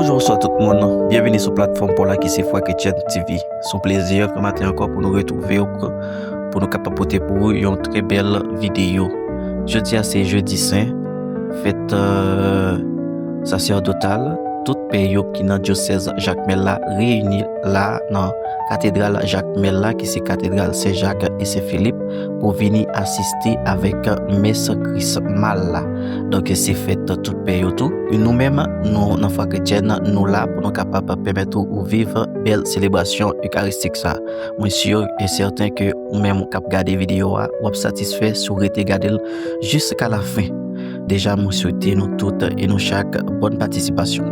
Bonjour à tout le monde, bienvenue sur la plateforme pour la qui c'est Foi Chrétienne TV. C'est un plaisir ce matin encore pour nous retrouver, pour nous capapoter pour vous une très belle vidéo. Jeudi c'est jeudi saint, fête sacerdotale, tout pays qui dans diocèse Jacques Mella réunis là dans cathédrale Jacques Mella qui c'est cathédrale Saint-Jacques et Saint-Philippe pour venir assister avec messe chrismale. Donc c'est fait tout pays tout. Nous-mêmes, nous dans Foi Chrétienne, nous là pour nous capables permettre de vivre belle célébration eucharistique ça. Moi sûr et certain que ou même cap regarder vidéo ou satisfait sur regarder jusqu'à la fin. Déjà, nous souhaitons nous toutes et nous chaque bonne participation.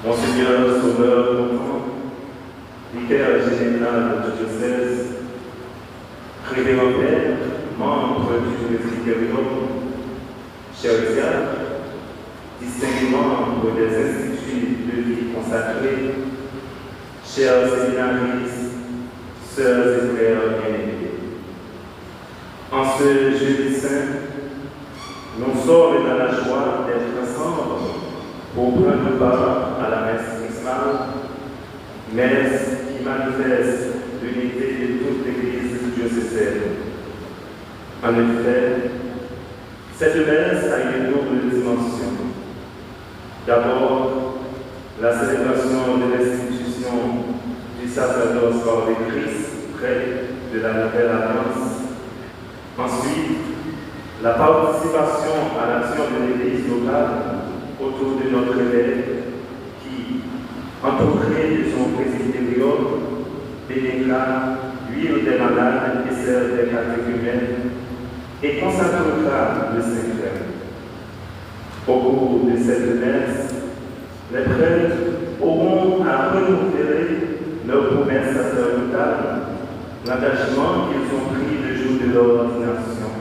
Monseigneur Sauveur Bonfant, vicaire général du diocèse, révérend Père, membre du presbytérium, chers diacres, distingués membres des instituts de vie consacrés, chers séminaristes, sœurs et frères bien-aimés. En ce jeudi saint, nous sommes dans la joie d'être ensemble pour prendre part à la messe chrismale, messe qui manifeste l'unité de toute l'Église diocésaine. En effet, cette messe a une double dimension. D'abord, la célébration de l'institution du sacerdoce hors de Christ près de la Nouvelle Alliance. Ensuite, la participation à l'action de l'Église locale autour de notre évêque qui, entouré de son presbytérium, bénéfiera l'huile des malades et celle des catéchumènes et consacrera le sanctuaire. Au cours de cette messe, les prêtres auront à renouveler leur promesse sacerdotale, l'engagement qu'ils ont pris le jour de leur ordination,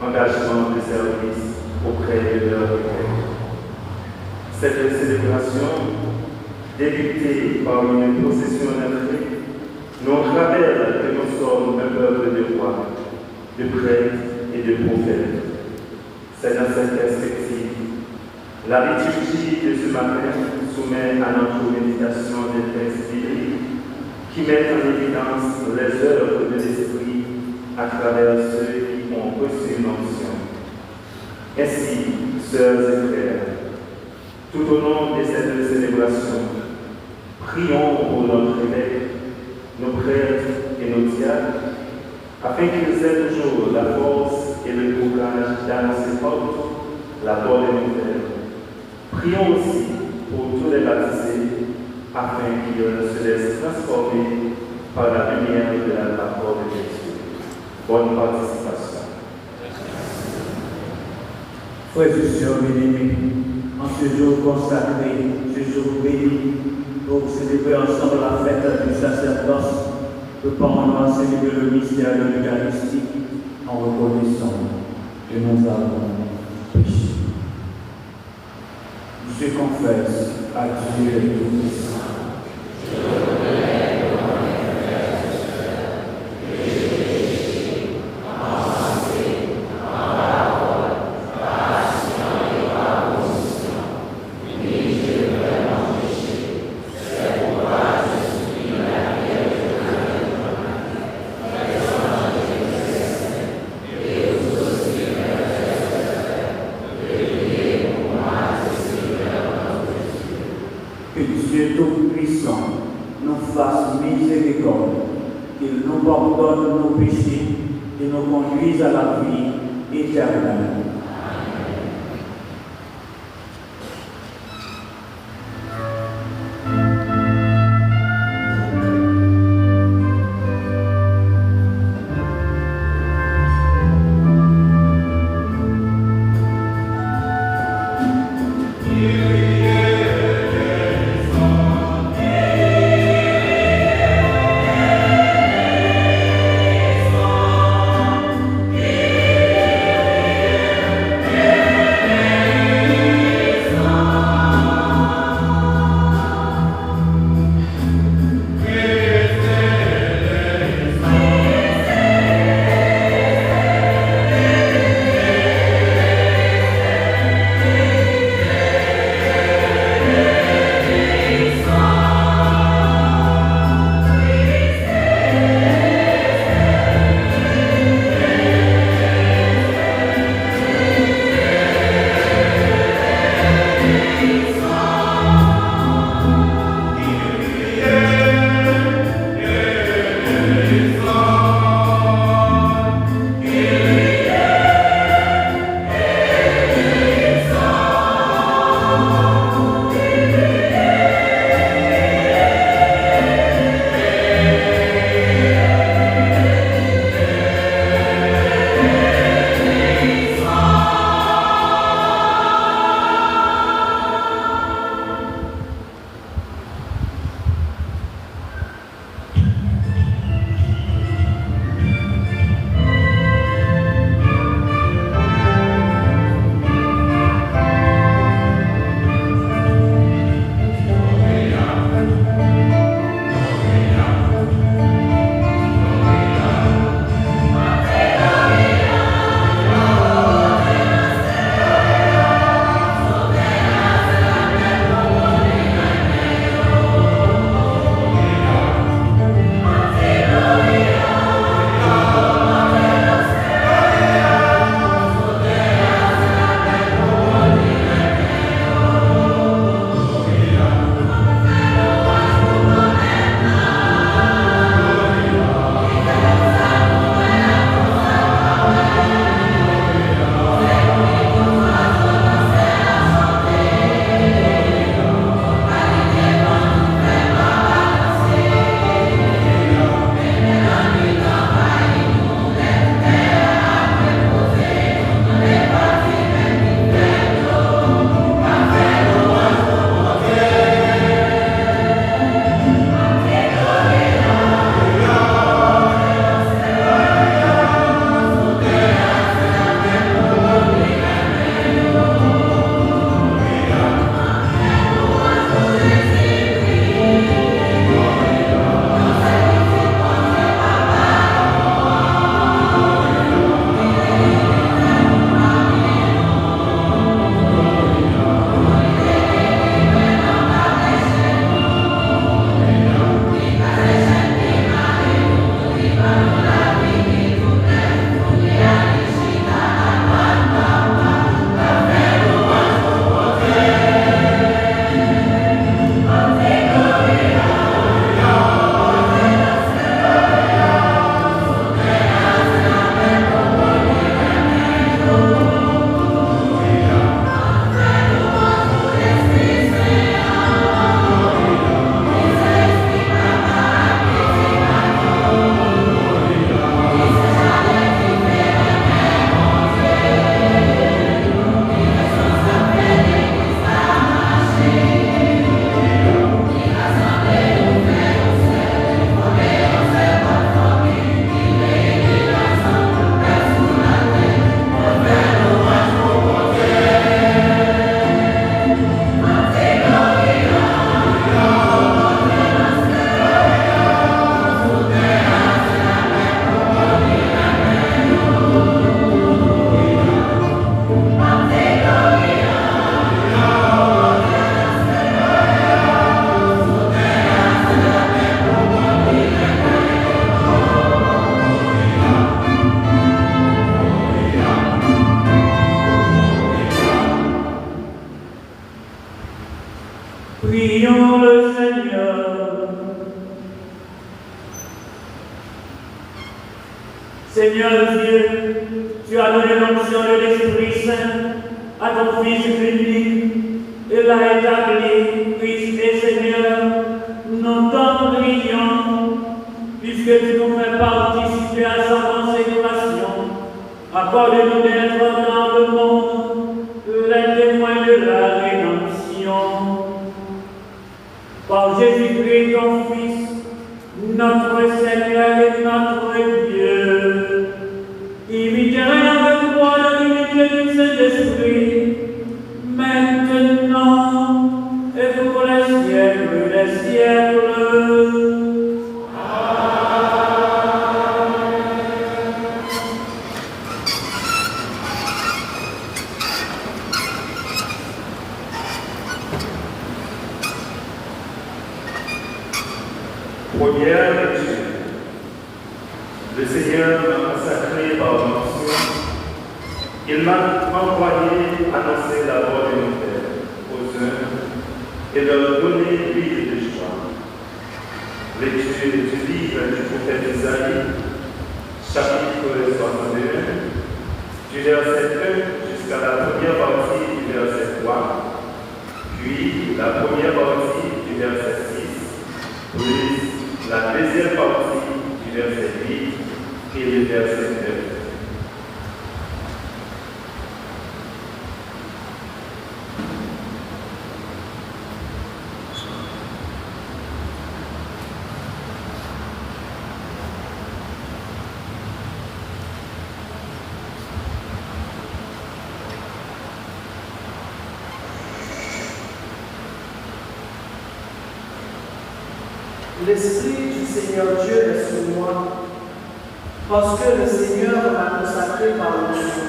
engagement de service auprès de leur évêque. Cette célébration, débutée par une procession d'entrée, nous rappelle que nous sommes un peuple de rois, de prêtres et de prophètes. C'est dans cette perspective, la liturgie de ce matin soumet à notre méditation des textes bibliques qui mettent en évidence les œuvres de l'Esprit à travers ceux qui ont reçu l'onction. Ainsi, sœurs et frères, tout au long de cette célébration, prions pour notre évêque, nos prêtres et nos diacres, afin qu'ils aient toujours la force et le courage d'annoncer forte la bonne nouvelle. Prions aussi pour tous les baptisés, afin qu'ils se laissent transformer par la lumière de la parole de Dieu. Bonne participation. Frères et sœurs bien-aimés, en ce jour consacré, ce jour béni, pour célébrer ensemble la fête du sacerdoce, nous parlons célébrer le mystère de l'Eucharistie en reconnaissant que nous avons péché. Je confesse à Dieu le Tout-Puissant. Que Dieu Tout-Puissant nous fasse miséricorde, qu'il nous pardonne nos péchés et nous conduise à la vie éternelle. Yeah. Prions le Seigneur. Seigneur Dieu, tu as donné l'onction de l'Esprit Saint à ton Fils unique et l'a établi, Christ et Seigneur. Nous t'en prions, puisque tu nous fais participer à sa consécration. Accorde-nous d'être dans le monde les témoins de la rédemption. Par Jésus-Christ, ton Fils, notre Seigneur et notre Dieu, imitez avec toi l'unité du Saint-Esprit, maintenant et pour les siècles des siècles. Première lecture. Le Seigneur m'a consacré par l'onction. Il m'a envoyé annoncer la voix de mon Père aux uns et leur donner l'huile de joie. Lecture du livre du prophète Isaïe, chapitre 61, du verset 1 jusqu'à la première partie du verset 3, puis la première partie du verset 6, puis la deuxième partie du verset 8 et le verset 9. L'Esprit du Seigneur Dieu est sur moi, parce que le Seigneur m'a consacré par l'onction.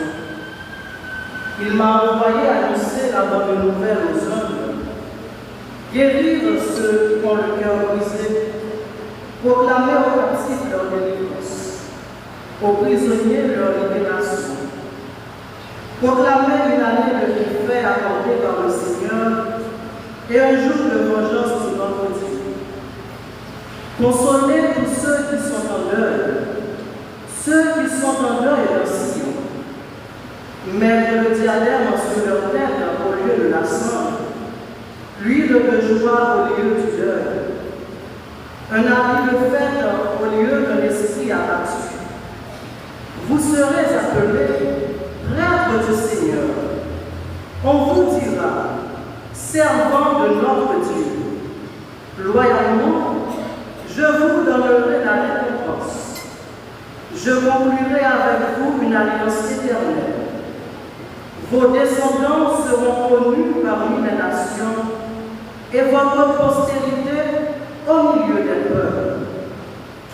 Il m'a envoyé annoncer la bonne nouvelle aux hommes, guérir ceux qui ont le cœur brisé, proclamer aux captifs leur délivrance, aux prisonniers leur libération, proclamer une année de bienfaits accordée par le Seigneur et un jour de vengeance du vendredi. Consoler tous ceux qui sont en deuil, ceux qui sont en deuil dans Sion. Mettre le diadème sur leur tête au lieu de la cendre, l'huile de joie au lieu du deuil, un habit de fête au lieu d'un esprit abattu. Vous serez appelés prêtres du Seigneur. On vous dira, servants de notre Dieu. Loyalement, je vous donnerai la récompense. Je conclurai avec vous une alliance éternelle. Vos descendants seront connus parmi les nations et votre postérité au milieu des peuples.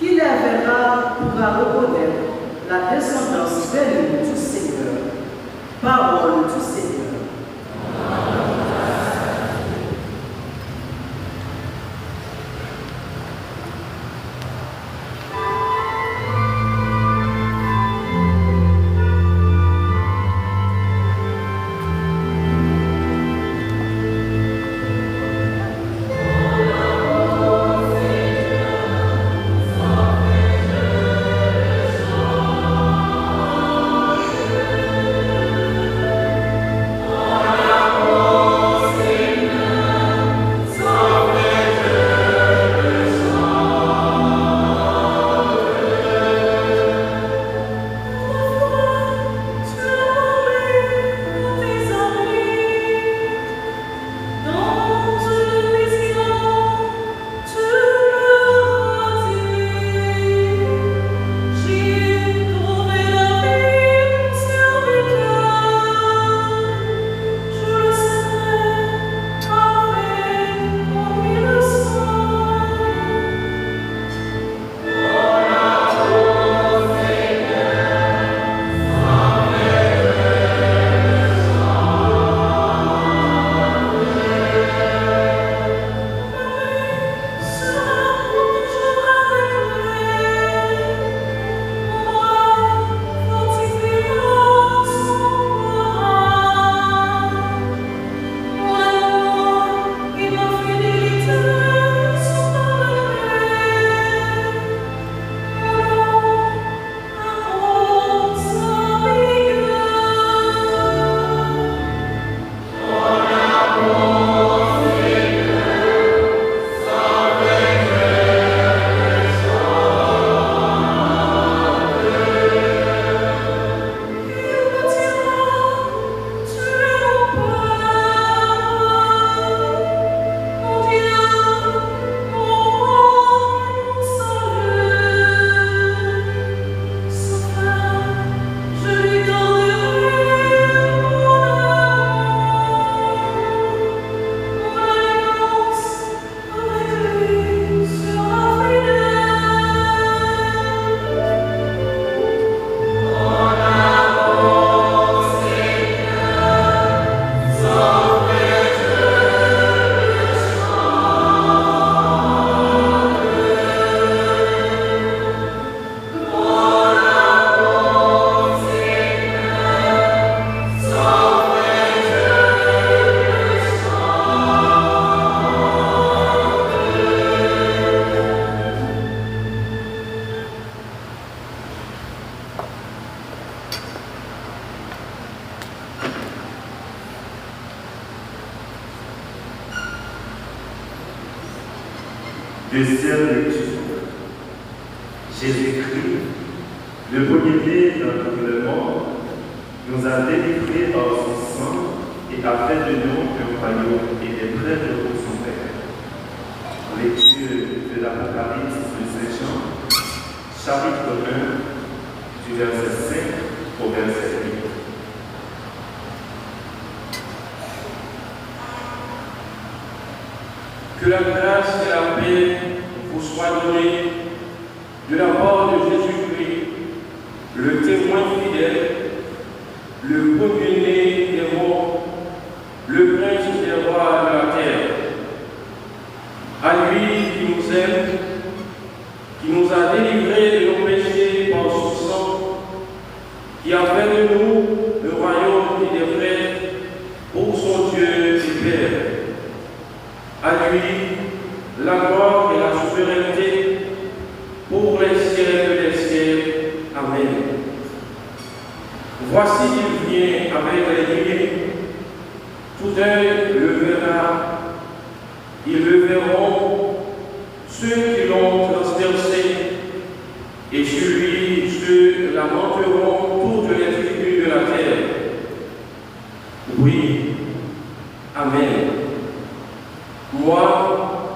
Qui les verra pourra reconnaître la descendance bénie du Seigneur. Parole du Seigneur. Deuxième lecture. Jésus-Christ, le premier-né dans tout le monde, nous a délivrés par son sang et a fait de nous un royaume et des prêtres pour son Père. Lecture de l'Apocalypse de Saint Jean, chapitre 1, du verset 5 au verset 8. Que la grâce et la paix vous soient données de la part de Jésus-Christ, le témoin fidèle, le premier-né des morts, le prince des rois de la terre. À lui qui nous aime, qui nous a délivrés de nos péchés par son sang, qui a fait de nous le royaume et des frères pour son Dieu et Père. À lui, la gloire et la souveraineté pour les siècles des siècles. Amen. Voici qu'il vient avec les nuées. Tout œil le verra. Ils le verront, ceux qui l'ont transpercé, et sur lui ceux lamenteront toutes les tribus de la terre. Oui. Amen. Moi,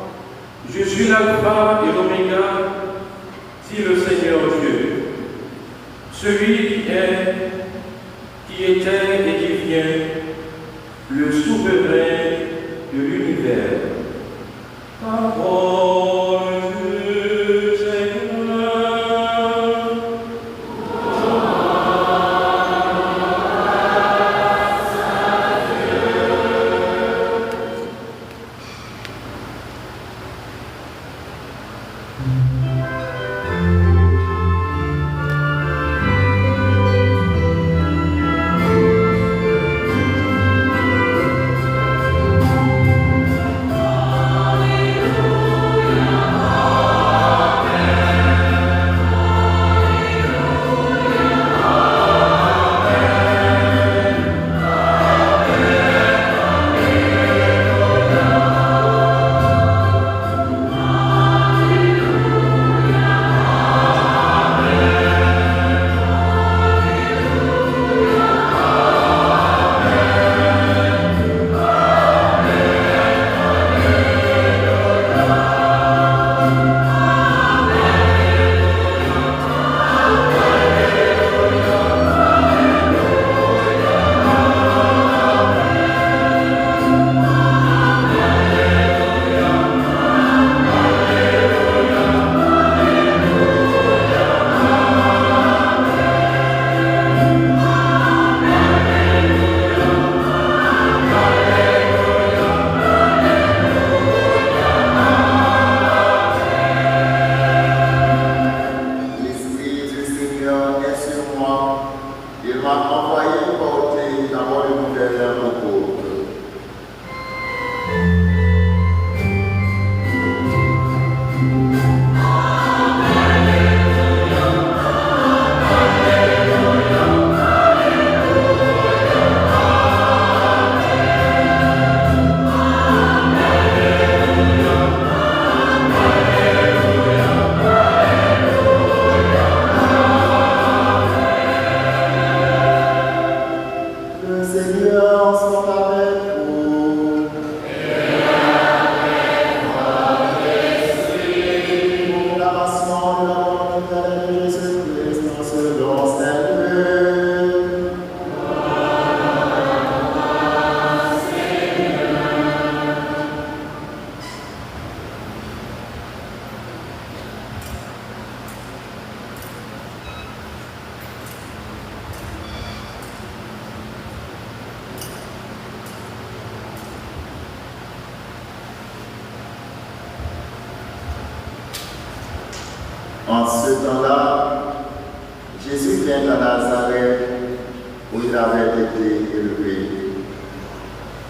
je suis l'alpha et l'oméga, dit le Seigneur Dieu, celui qui est, qui était et qui vient, le souverain de l'univers. Parole du Seigneur. En ce temps-là, Jésus vient à Nazareth où il avait été élevé.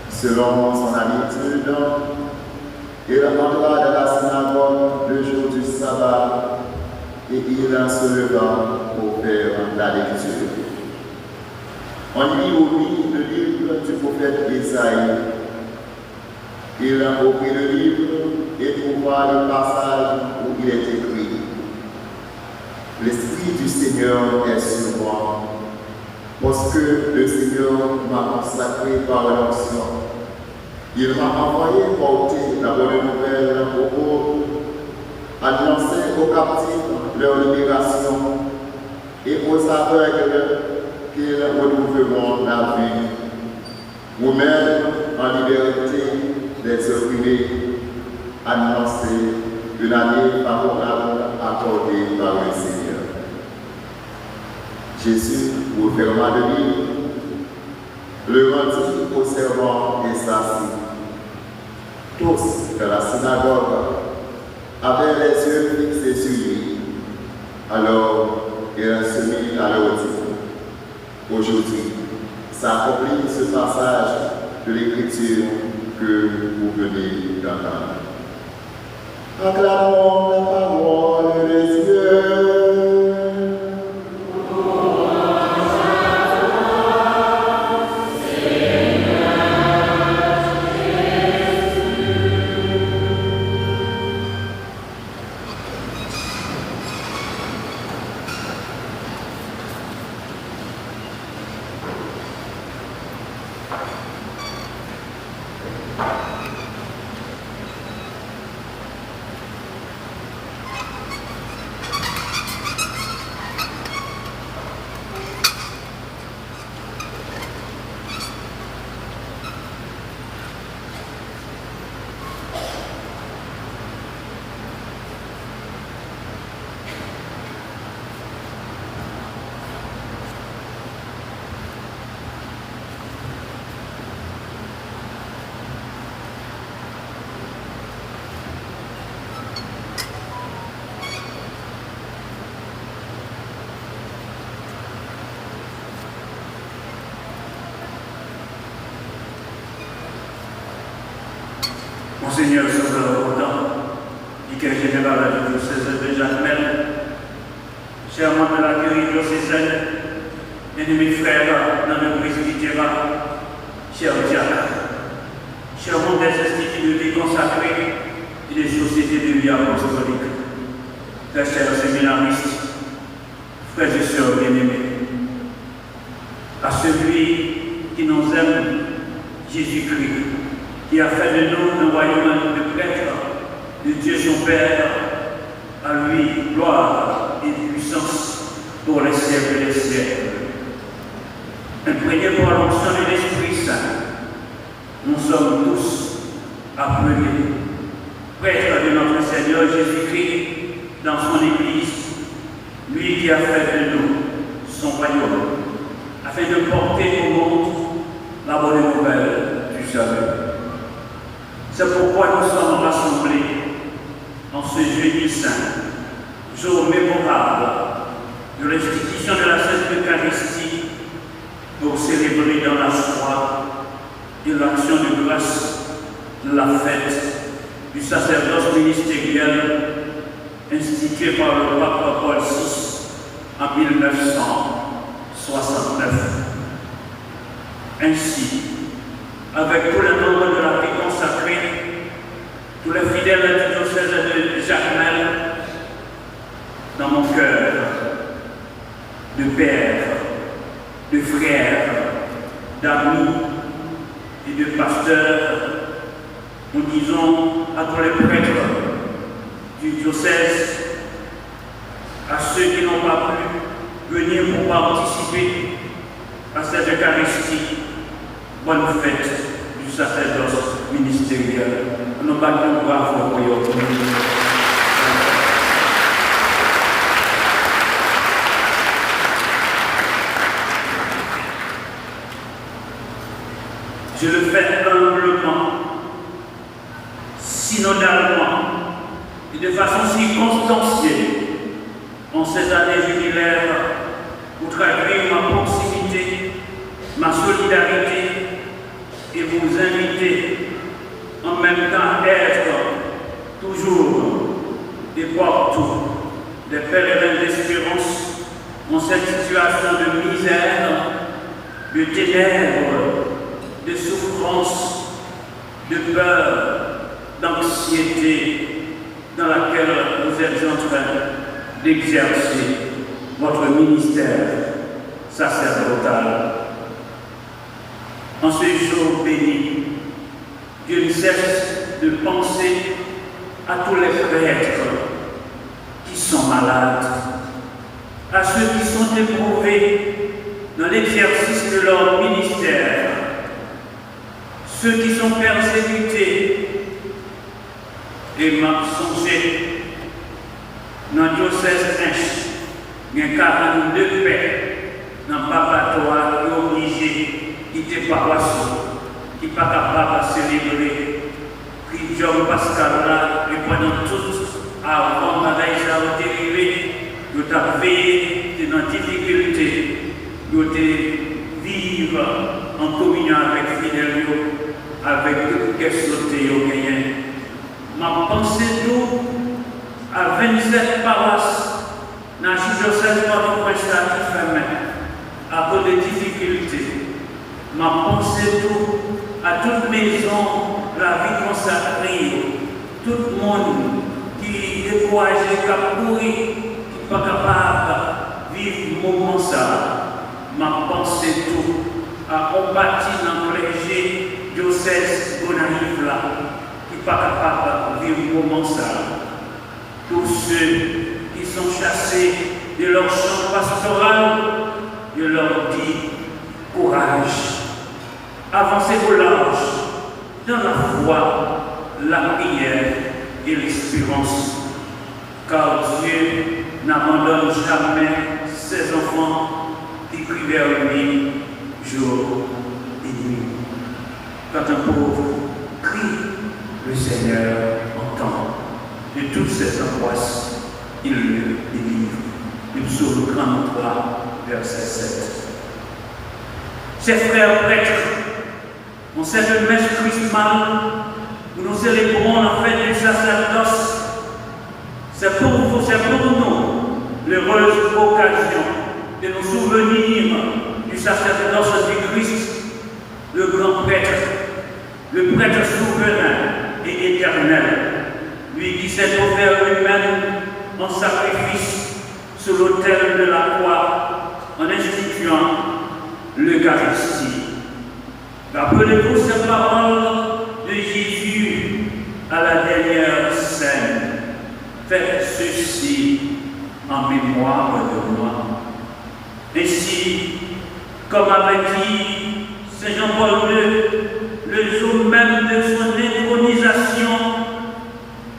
Selon son habitude, il entra dans la synagogue le jour du sabbat et il se leva pour faire la lecture. On lit au lit le livre du prophète Isaïe. Il ouvrit le livre et trouva le passage du Seigneur est sur moi, parce que le Seigneur m'a consacré par l'onction. Il m'a envoyé porter la bonne nouvelle aux pauvres, annoncer aux captifs leur libération et aux aveugles qu'ils retrouveront la vie, ou même en liberté des opprimés, annoncer une année favorable accordée par le Seigneur. Jésus, au ferment de l'île, le rendit aux servants et s'assit. Tous dans la synagogue avaient les yeux fixés sur lui. Alors il se mit à leur dire: aujourd'hui, s'accomplit ce passage de l'Écriture que vous venez d'entendre. Acclamons la parole de Dieu. Monseigneur Sauveur Autant, vicaire général du diocèse de Jacmel, chers membres de la curie diocésaine, ennemis frères dans le presbytérat, chers diacres, chers membres des instituts de vie consacrés et des sociétés de vie apostolique, très chers séminaristes, frères et sœurs bien-aimés, à celui qui nous aime, Jésus-Christ, qui a fait de nous un royaume de prêtres, de Dieu son Père, à lui gloire et puissance pour les siècles des siècles. Imprégnés par l'onction de l'Esprit Saint, nous sommes tous appelés, prêtres de notre Seigneur Jésus-Christ dans son Église, lui qui a fait de nous son royaume, afin de porter au monde la bonne nouvelle du salut. C'est pourquoi nous sommes rassemblés en ce jeudi saint, jour mémorable de l'institution de la Sainte Eucharistie, pour célébrer dans la joie et l'action de grâce la fête du sacerdoce ministériel institué par le pape Paul VI en 1969. Ainsi, avec tous les membres de la vie consacrée, tous les fidèles du diocèse de Jacmel, dans mon cœur, de pères, de frères, d'amis et de pasteurs, nous disons à tous les prêtres du diocèse, à ceux qui n'ont pas pu venir pour participer à cette Eucharistie, bonne fête du sacerdoce ministériel. Nous battons bravo pour eux. Je le fais humblement, synodalement et de façon circonstancielle en cette année jubilaire pour traduire ma proximité, ma solidarité et vous inviter en même temps à être toujours et partout des pèlerins d'espérance en cette situation de misère, de ténèbres, de souffrance, de peur, d'anxiété dans laquelle vous êtes en train d'exercer votre ministère sacerdotal. En ce jour béni, Dieu ne cesse de penser à tous les prêtres qui sont malades, à ceux qui sont éprouvés dans l'exercice de leur ministère, ceux qui sont persécutés. Et m'a songé dans le diocèse il y a 42 pères dans le papatoire qui sont obligés de quitter paroisse, qui ne sont pas capables de célébrer. Puis Jean Pascal là, et pendant tout, avant Maïsa a été arrivé, ils ont veillé dans la difficulté, ils ont vivre en communion avec fidèles, avec toute question qu'ils ont gagné. Ma pensée d'eau à 27 paroisses dans le diocèse Port-au-Prince qui ferme à cause des difficultés. Ma pensée d'eau à toute maison, la vie consacrée, tout le monde qui est découragé, qui a couru, qui n'est pas capable de vivre le moment ça. Ma pensée d'eau à combattre dans le clergé diocèse Bonaïve là. Pas capable de vivre le moment ça. Tous ceux qui sont chassés de leur champ pastoral, je leur dis courage, avancez vos larges dans la foi, la prière et l'espérance, car Dieu n'abandonne jamais ses enfants qui crient vers lui jour et nuit. Quand un pauvre crie, le Seigneur entend. De toutes ces angoisses, il le délivre. Le psaume 33, verset 7. Chers frères prêtres, en cette messe chrismale où nous célébrons la fête du sacerdoce, c'est pour vous, c'est pour nous, l'heureuse occasion de nous souvenir du sacerdoce du Christ, le grand prêtre, le prêtre souverain et éternel, lui qui s'est offert lui-même en sacrifice sur l'autel de la croix en instituant l'Eucharistie. Rappelez-vous ces paroles de Jésus à la dernière scène. Faites ceci en mémoire de moi. Ainsi, comme avait dit Saint Jean-Paul II, le jour même de son intronisation,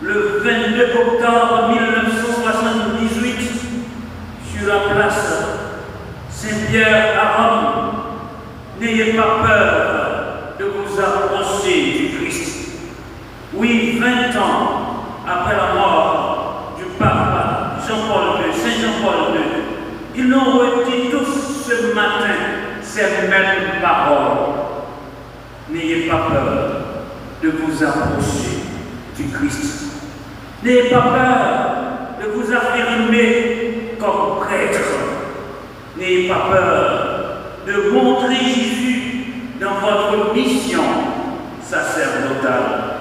le 22 octobre 1978, sur la place Saint-Pierre à Rome, n'ayez pas peur de vous approcher du Christ. Oui, 20 ans après la mort du pape Jean-Paul II, Saint Jean-Paul II, ils l'ont redit tous ce matin ces mêmes paroles. N'ayez pas peur de vous approcher du Christ. N'ayez pas peur de vous affirmer comme prêtre. N'ayez pas peur de montrer Jésus dans votre mission sacerdotale.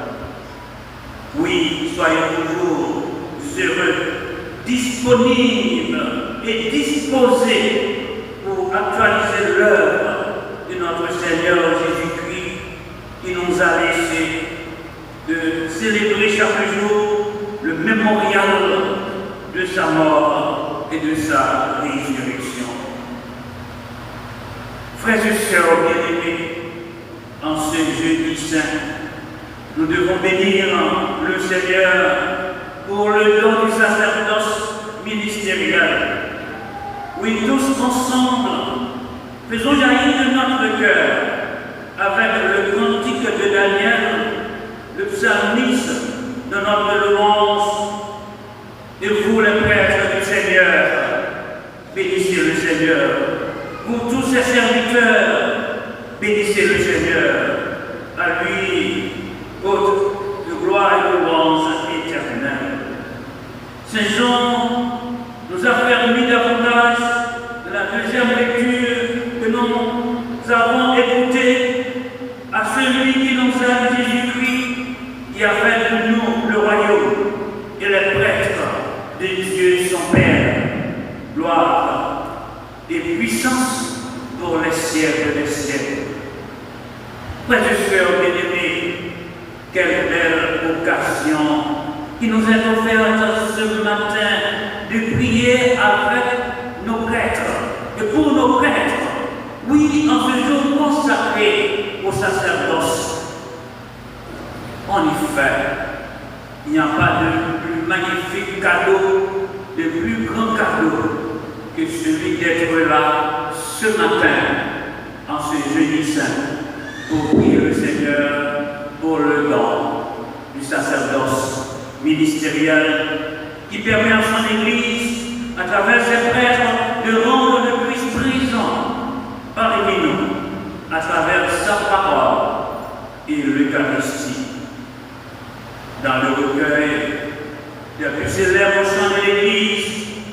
Oui, soyez toujours heureux, disponibles et disposés pour actualiser l'œuvre de notre Seigneur Jésus-Christ qui nous a laissé de célébrer chaque jour le mémorial de sa mort et de sa résurrection. Frères et sœurs bien-aimés, en ce jeudi saint, nous devons bénir le Seigneur pour le don du sacerdoce ministériel. Oui, tous ensemble, faisons jaillir de notre cœur, avec le cantique de Daniel, le psalmiste de notre louange, et vous les prêtres du Seigneur, bénissez le Seigneur. Vous tous ses serviteurs, bénissez le Seigneur. À lui, haute de gloire et de louange éternelle. Saint Jean nous a permis davantage de la deuxième lecture que nous avons écoutée à celui qui nous aime, Jésus-Christ, qui a fait de nous le royaume et les prêtres de Dieu son Père. Gloire qui nous est offerte ce matin de prier avec nos prêtres. Et pour nos prêtres, oui, en ce jour consacré au sacerdoce. En effet, il n'y a pas de plus magnifique cadeau, de plus grand cadeau que celui d'être là ce matin, en ce jeudi saint, pour prier le Seigneur pour le don du sacerdoce ministériel qui permet à son Église, à travers ses prêtres, de rendre le Christ présent parmi nous, à travers sa parole et l'Eucharistie. Dans le recueil des plus célèbres chants de l'Église,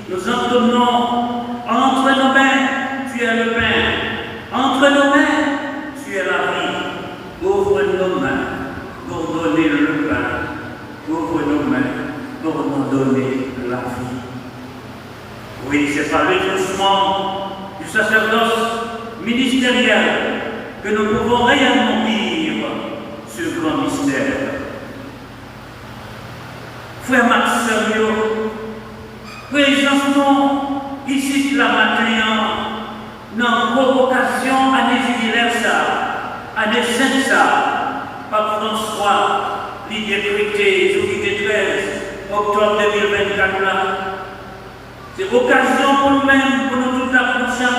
nous entonnons entre nos mains, tu es le pain, entre nos mains, tu es la vie. Ouvre nos mains pour donner le pain, ouvre nos mains pour nous donner la vie. Oui, c'est par l'exaucement du sacerdoce ministériel que nous pouvons réellement vivre ce grand mystère. Frère Maxime, présentons ici la matin dans convocation à à des saints, Pape François, l'idée décrété, jeudi 13 octobre 2024 là. C'est occasion pour nous-mêmes, pour nous tous approcher,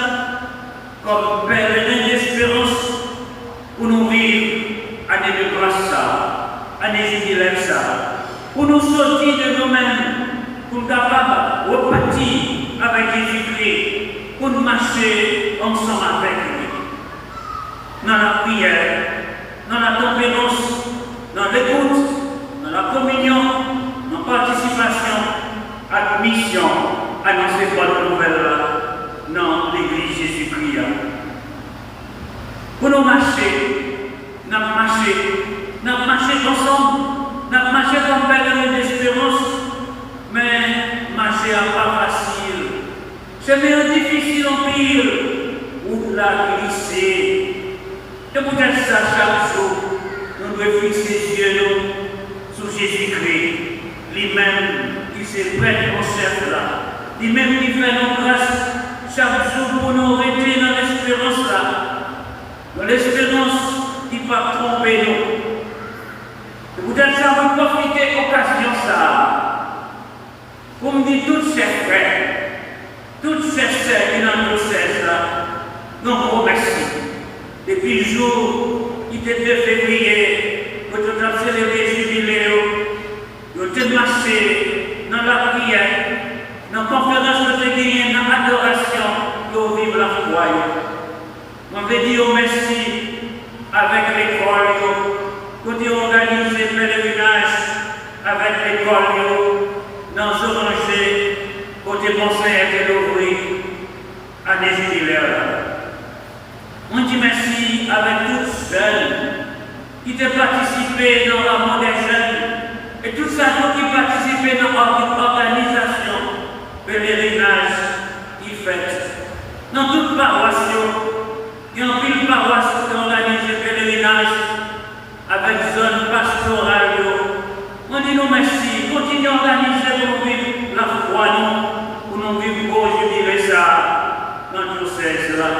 comme pèlerins d'espérance, pour nous vivre année de grâce, année jubilaire, pour nous sortir de nous-mêmes, pour nous capables de repartir avec Jésus-Christ, pour nous marcher ensemble avec lui. Dans la prière, dans la tempérance, dans l'écoute, dans la communion, dans la participation, admission, annoncer bonne nouvelle dans l'Église Jésus-Christ. Pour nous marcher, nous marcher ensemble, nous marcher comme pèlerin d'espérance, mais marcher à pas facile. C'est bien difficile en pire, ou la glisser. Et peut-être ça, chaque jour, nous devons fixer les yeux sur Jésus-Christ, lui-même qui s'est prêt au chef là, lui-même qui fait nos grâces chaque jour pour nous arrêter dans l'espérance là, dans l'espérance qui va tromper nous. Et peut-être ça va profiter de l'occasion ça, pour me dire toutes ces frères, toutes ces sœurs qui sont dans le diocèse là, nous remercions. Depuis le jour qui était 2 février, nous avons célébré le jubilé, nous avons marché dans la prière, dans la conférence que nous avons gagnée, dans l'adoration, pour vivre la foi. Nous avons dit merci avec l'école, nous avons organisé le pèlerinage avec l'école, dans Oranger, côté conseil était ouvert à des jubilaires. On dit merci avec tous jeunes qui ont participé dans la mort des jeunes et tous ceux qui participent dans l'organisation pèlerinage qui fait. Dans toute paroisse, il y a une paroisse qui organise le pèlerinage avec zone pastorale. On dit nous merci, continuez à organiser pour vivre la foi, pour nous vivre beau jubilé ça dans le diocèse là.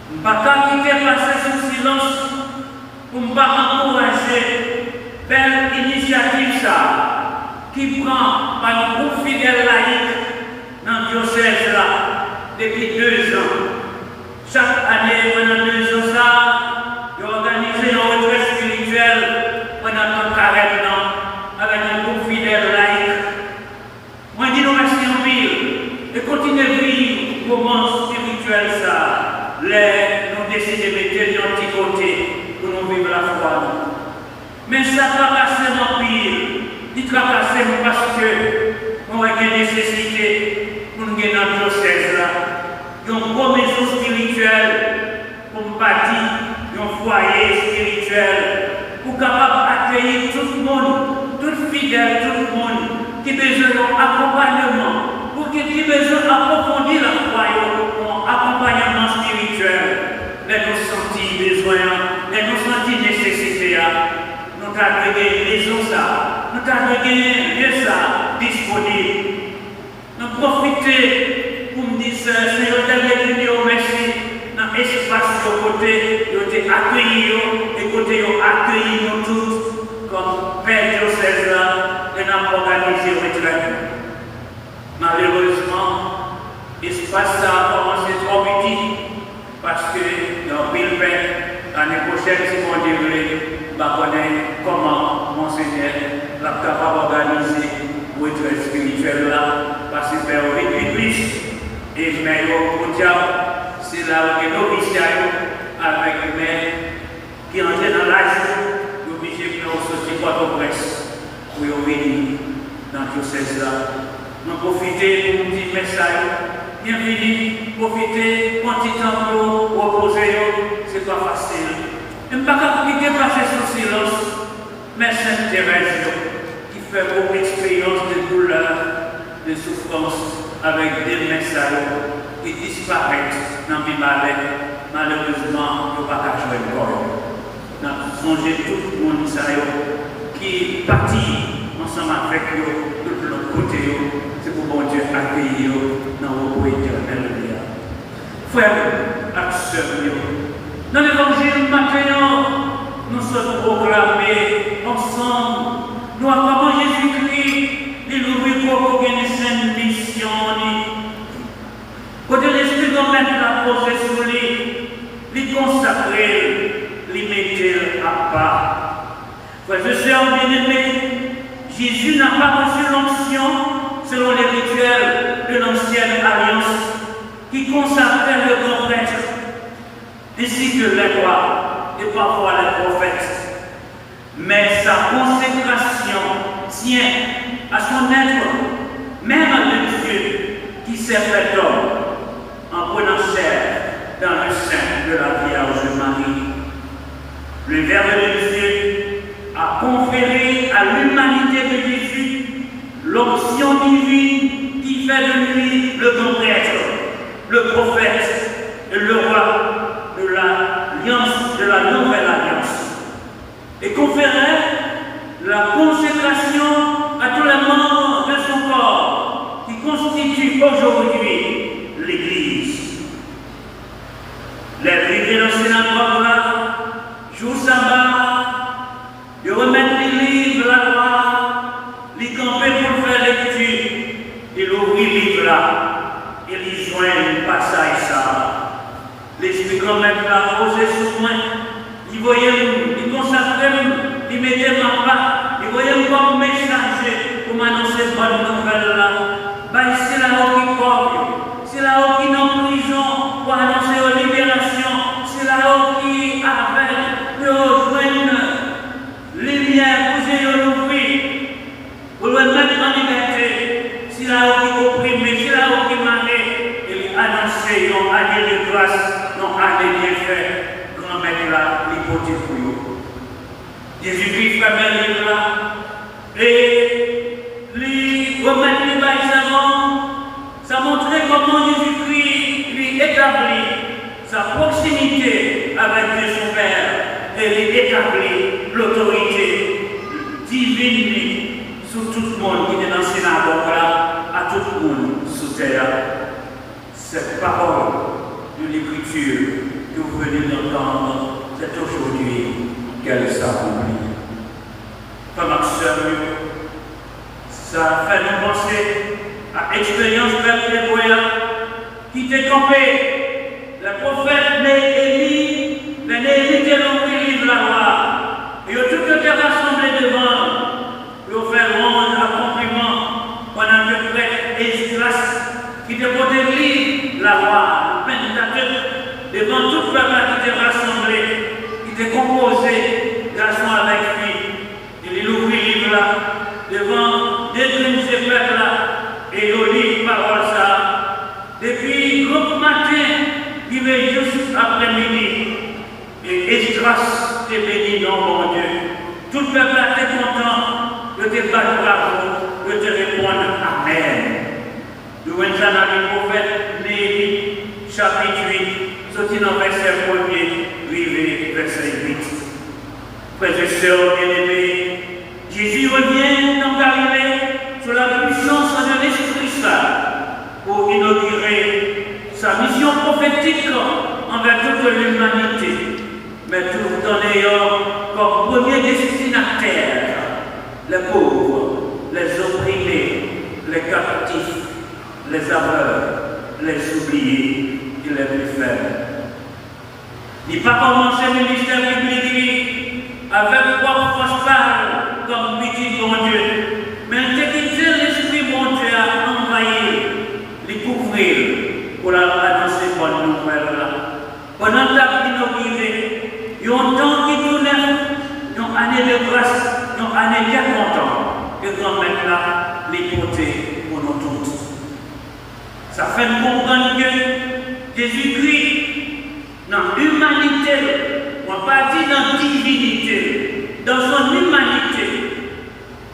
Je ne vais pas quitter passer sous silence pour ne pas encourager belle initiative ça, qui prend par un groupe fidèle laïque dans le diocèse là depuis 2 ans. Chaque année, pendant 2 ans, ça, ils organisé un retrait spirituel pendant 40 ans avec un groupe fidèle laïque. Moi, je dis nous merci en pile et continuez à vivre le moment spirituel ça. Nous décidons de mettre de notre côté pour nous vivre la foi. Mais ça tracasse mon pire. Il tracasse parce que nous avons une nécessité pour nous gagner dans le diocèse là. Une bonne maison spirituelle pour nous bâtir un foyer spirituel pour capable d'accueillir tout le monde, tout fidèle, tout le monde qui a besoin d'accompagnement, pour qui a besoin d'approfondir la foi, accompagnement spirituel, mais nous sentis besoin, mais nous sentis nécessité, nous avons créé les maisons ça, nous garder lieu ça disponible. Nous profiter pour me dire, Seigneur, d'aller merci dans l'espace de côté, de t'accueillir et côté accueillir nous tous comme Père diocèse là et nous organiser le retraite. Malheureusement, l'espace a commencé trop petit parce que dans le l'année prochaine, si on devrait connaître comment Monseigneur l'a capable d'organiser le retraite spirituel là, parce que Père l'Église et mais au diable, c'est là où les noviciats avec les mères qui entrent dans l'âge, obligés de sortir Port-au-Prince pour venir dans tout cela. Nous profiter pour dire message, bienvenue, profiter, pour un petit temps pour reposer, c'est pas facile. Je ne peux pas quitter passer sous silence, mais Sainte Thérèse qui fait beaucoup d'expérience de douleur, de souffrance, avec des messages qui disparaissent dans mes malheurs. Malheureusement, il n'y a pas qu'à jouer le corps. Nous songez tout le monde qui partit ensemble avec eux, de l'autre côté, c'est pour bon Dieu accueillir dans vos pays éternels. Frères et sœurs, dans l'évangile matin, nous sommes proclamés ensemble. Nous avons Jésus-Christ, il nous pour une sainte mission. Quand l'Esprit nous met la posée sur lui, il consacrer, il mettre à part. Frères et sœurs bien-aimés, Jésus n'a pas reçu l'onction selon les rituels de l'ancienne alliance qui consacrait le grand prêtre, ainsi que les rois et parfois les prophètes. Mais sa consécration tient à son être, même de Dieu qui s'est fait homme en prenant chair dans le sein de la Vierge Marie. Le Verbe de Dieu a conféré à l'humanité de Jésus l'onction divine qui fait de lui le grand prêtre, le prophète et le roi de l'alliance, de la nouvelle alliance, et conférait la consécration à tous les membres de son corps qui constituent aujourd'hui l'Église. Les privés dans ces synagogues jour sabbat, de remettre les livres à la loi, les camper pour faire lecture, et l'ouvrir les livres là, et les joindre passage ça. L'esprit quand même l'a posé sur moi, il voyait, il consacrait, il mettait ma part, il voyait comme messager pour m'annoncer bonne nouvelle là. Ben, c'est là-haut qui cogne, c'est là-haut qui est en prison pour annoncer aux libérations, c'est là-haut qui avec le joindre lumière pour essayer l'ouvrir, pour le mettre en liberté, c'est là-haut qui opprimé, c'est là-haut qui marée, et annoncer une année de grâce, une année de bienfait, grand-mère là, l'hypothèse pour vous. Jésus-Christ fait un livre là, et lui remettre les bails ça montrait comment Jésus-Christ lui établit sa proximité avec Dieu son Père et lui établit l'autorité divine sur tout le monde qui est dans ces synagogues-là, à tout le monde sous terre. Cette parole de l'Écriture que vous venez d'entendre, c'est aujourd'hui qu'elle s'accomplit. Comme action, ça fait nous penser à l'expérience de Pierre qui était campé. Le prophèt Néhémie, le Néhémie qui a ouvert le livre la loi. Et tout était rassemblé devant. Pour faire rendre accomplissement pendant que le prêtre Esdras qui était pour lire la loi, le Pentateuque, devant tout le peuple qui était rassemblé, qui était composé, garçon avec lui. Il ouvrit le livre là, devant des ces peuples là. Et on lit parole ça. Depuis le matin, il est juste après-midi. Et Esdras t'est béni dans mon Dieu. Tout le peuple était content de te battre bravo, de te répondre Amen. Nous voyons ça dans le prophète Néhémie, chapitre 8, sorti dans le verset 1er, verset 8. Frères et sœurs bien-aimés, Jésus revient sa mission prophétique envers toute l'humanité, mais tout en ayant comme premier destinataire les pauvres, les opprimés, les captifs, les aveugles, les oubliés et les plus faibles. Il n'a pas commencé le ministère public avec propre parle comme petit bon Dieu, mais intégrité l'esprit bon Dieu a envahi, les couvrir pour annoncer bonne nouvelle. Pendant la vie inaugurée, il y a un temps qui tourne, une année de grâce, une année bien content, que grand-mère là, les porter pour nous tous. Ça fait comprendre que Jésus-Christ, dans l'humanité, on ne va pas dire dans la divinité, dans son humanité,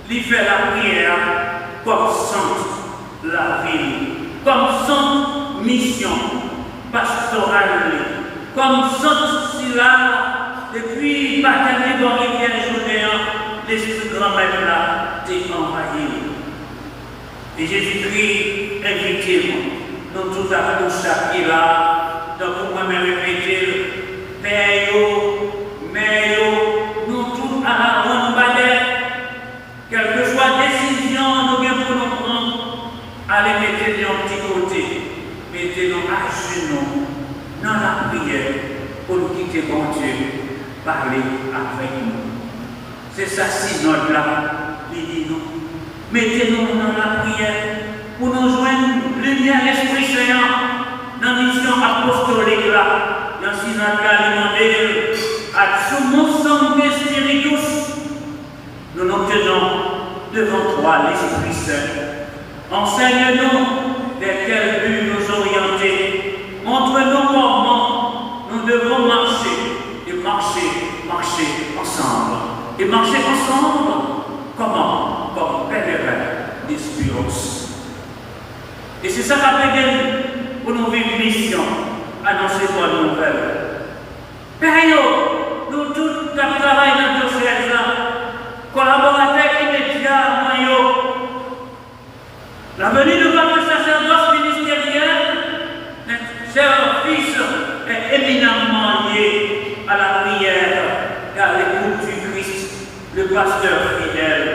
il fait la prière comme sainte la vie, comme son mission pastorale, comme sainte syllabe, depuis bataille dans rivière journée, l'esprit grand-mère là t'est envahi. Et Jésus-Christ, invitez-moi, nous tous à bouche qui là, donc pour moi me répéter, Père, Mère, nous tous à la ronde balai, quelle que soit la décision nous avons pour nous prendre, allez mettez-nous un petit côté, mettez-nous à genoux dans la prière pour nous quitter bon Dieu, parler avec nous. C'est ça, si notre là, il dit nous. Mettez-nous dans la prière pour nous joindre lumière l'Esprit Saint dans la mission apostolique là. Dans ce cas, demandé à tout mon sang de spiritus. Nous nous tenons devant toi, l'Esprit Saint. Enseigne-nous vers quel but nous orienter. Montre-nous comment nous devons marcher et marcher ensemble. Et marcher ensemble, comment? Comme pèlerin d'espérance. Et c'est ça qu'a fait pour nous vivre mission, annoncer bonne nouvelle. Père, nous tous travaillons dans nos diocèse, collaborateurs immédiats, la venue de votre sacerdoce ministériel, notre service est éminemment lié à la prière et à l'écoute du Christ, le pasteur fidèle.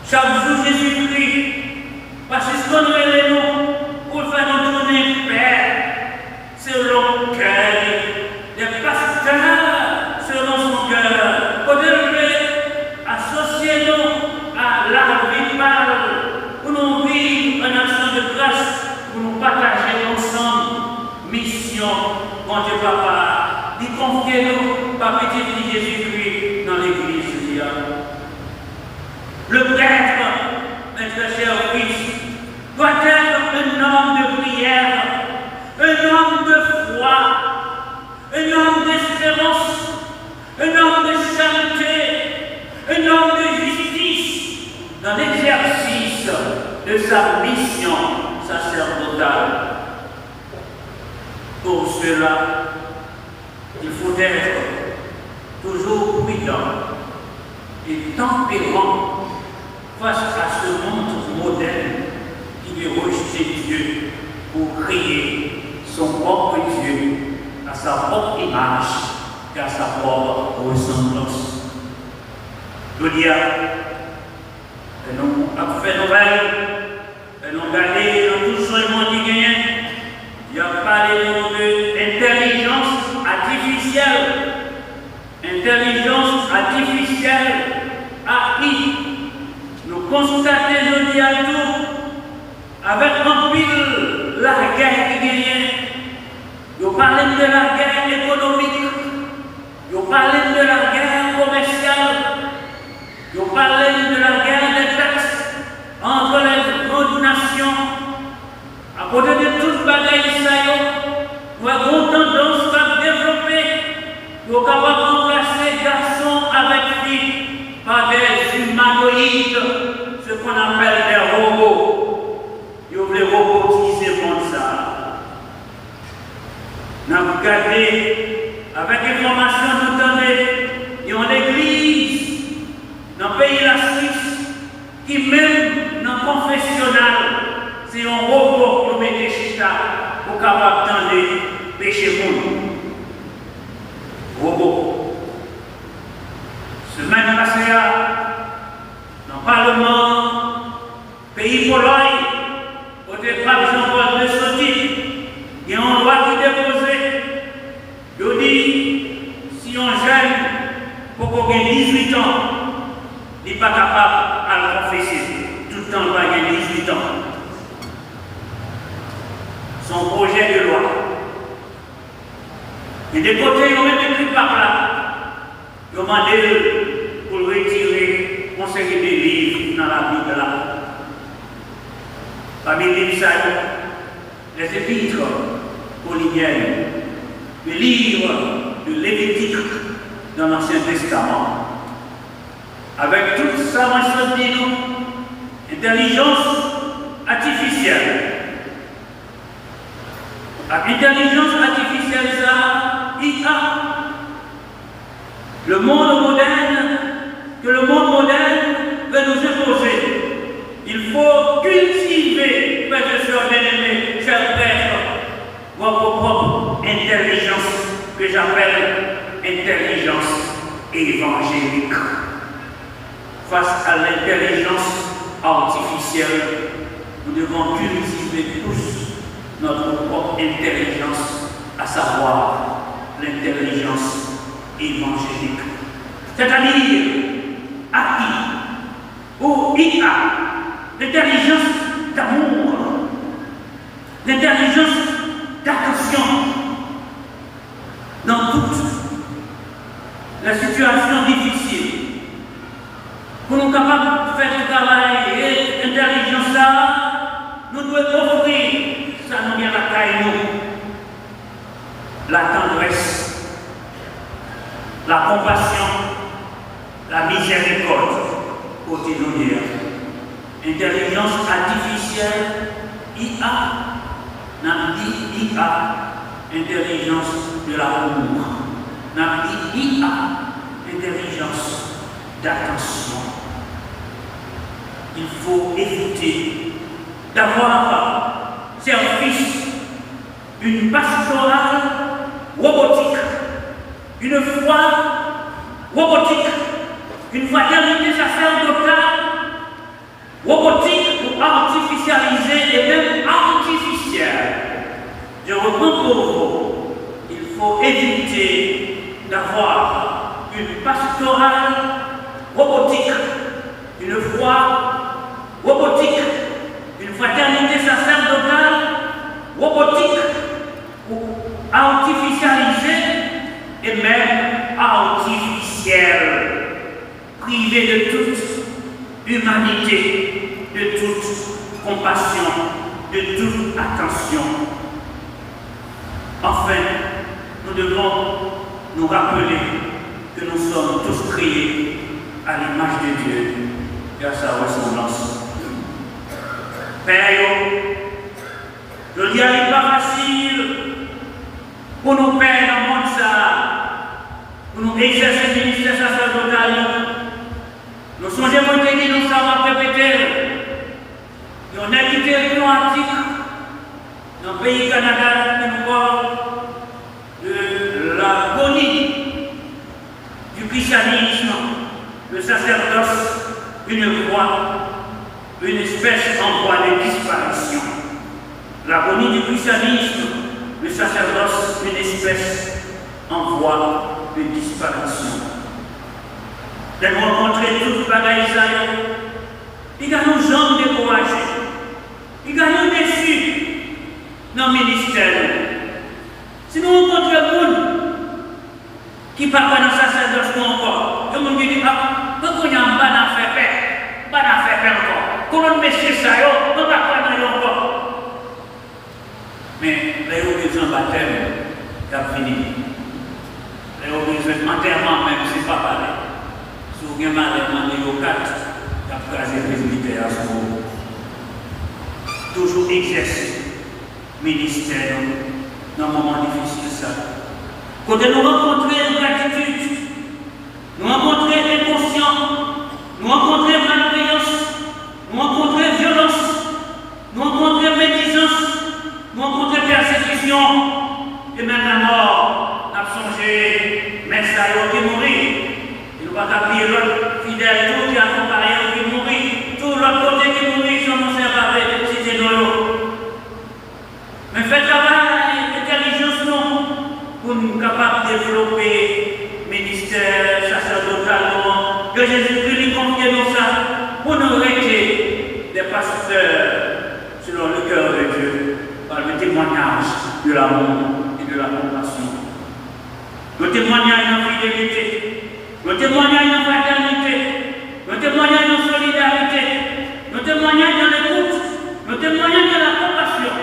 Chaque jour, Jésus-Christ, parce que ce qu'on veut nous, pour faire nous tourner Père, selon le cœur, des pasteurs, selon son cœur, pour nous associer nous à la vie parle, pour nous vivre en action de grâce, pour nous partager ensemble, mission, mon Dieu Papa, d'y confier nous, par petit Jésus-Christ, dans l'église. Le prêtre, notre cher fils, doit être un homme de prière, un homme de foi, un homme d'espérance, un homme de sainteté, un homme de justice dans l'exercice de sa mission sacerdotale. Pour cela, il faut être toujours prudent et tempérant face à ce monde moderne qui veut rejeter Dieu pour créer son propre Dieu à sa propre image et à sa propre ressemblance. Je dis à nous avons fait nouvelle, nous regardé dans tout ce monde qui gagne, il y a parlé d'intelligence artificielle. Intelligence artificielle, AI. Nous constatons aujourd'hui à tout, avec un pile la guerre qui gagne. Nous parlons de la guerre économique, nous parlons de la guerre commerciale, nous parlons de la guerre des taxes entre les grandes nations. À côté de toute bagaille, nous avons tendance à développer, nous sommes capables de remplacer garçons avec filles par des humanoïdes, ce qu'on appelle des robots. Ils veulent robotiser comme ça. Nous avons regardé, avec l'information nous donnée, il y a une église dans le pays de la Suisse qui, même dans le confessionnal, c'est un robot qui met des chita. pour capable d'entendre péché monde. Robot. Semaine passée, dans le Parlement, pays Pologne, au départ Jean-Paul de Sotil, il y a une loi qui déposée. Il dit, si un jeune, pour qu'on ait 18 ans, il n'est pas capable à le confesser. Tout le temps, il va gagner 18 ans. Son projet de loi. Et des côtés, ils ont même écrit par là. Ils ont demandé pour retirer une série de livres dans la Bible là. Parmi les livres, les épîtres pauliniennes, les livres de Lévitique dans l'Ancien Testament. Avec tout ça, moi je dis nous, intelligence artificielle. L'intelligence artificielle, ça, IA. Le monde moderne, que le monde moderne veut nous imposer. Il faut cultiver, frères et sœurs bien-aimés, chers frères, votre propre intelligence, que j'appelle intelligence évangélique. Face à l'intelligence artificielle, nous devons cultiver tous notre propre intelligence, à savoir l'intelligence évangélique. C'est-à-dire AI ou IA, l'intelligence d'amour, l'intelligence d'attention dans toute la situation difficile. Pour nous capables de faire ce travail et l'intelligence là, nous devons offrir, ça nous vient à la caille, la tendresse, la compassion, la miséricorde quotidienne. Intelligence artificielle, IA, n'a dit IA, intelligence de l'amour, n'a dit IA, intelligence d'attention. Il faut éviter d'avoir service d'une pastorale robotique, une foi robotique, une fraternité sacerdotale robotique ou artificialisée et même artificielle. Je reprends pour vous, il faut éviter d'avoir une pastorale robotique, une foi robotique, une fraternité sacerdotale robotique ou artificialisée et même artificielle, privée de toute humanité, de toute compassion, de toute attention. Enfin, nous devons nous rappeler que nous sommes tous créés à l'image de Dieu et à sa ressemblance. Père, je dis à n'est pas facile pour nous faire dans le monde ça, pour nous exercer le ministère sacerdotal. Nous sommes dit, nous savons répéter. Nous avons quitté le plan antique dans le pays Canada, nous parlons de l'agonie du christianisme, le sacerdoce, une voie, une espèce en voie de disparition. L'agonie du christianisme, le sacerdoce, une espèce en voie de disparition. De rencontrer toute bagaille Israël, il y a nos jambes découragées, il y a nos déçus dans le ministère. Si nous rencontrons le monde qui parle dans le sacerdoce encore, le monde dit, ah, pourquoi on a un ban à faire paix, encore. Comment monsieur ça, on va pas dans encore. Mais les besoin de baptême, il a fini. Les besoin d'enterrement, même, c'est pas pareil. Si vous avez demandé aux 4, il a crasé les militaires à ce moment. Toujours exercer ministère dans un moment difficile ça. Quand nous rencontrons ingratitude, nous rencontrons inconscience, nous rencontrons malveillance, nous rencontrons violence, nous rencontrons médisance, nous rencontrons persécution. pasteur selon le cœur de Dieu par le témoignage de l'amour et de la compassion. Le témoignage en fidélité, le témoignage en fraternité, le témoignage en solidarité, le témoignage dans l'écoute, le témoignage dans la compassion,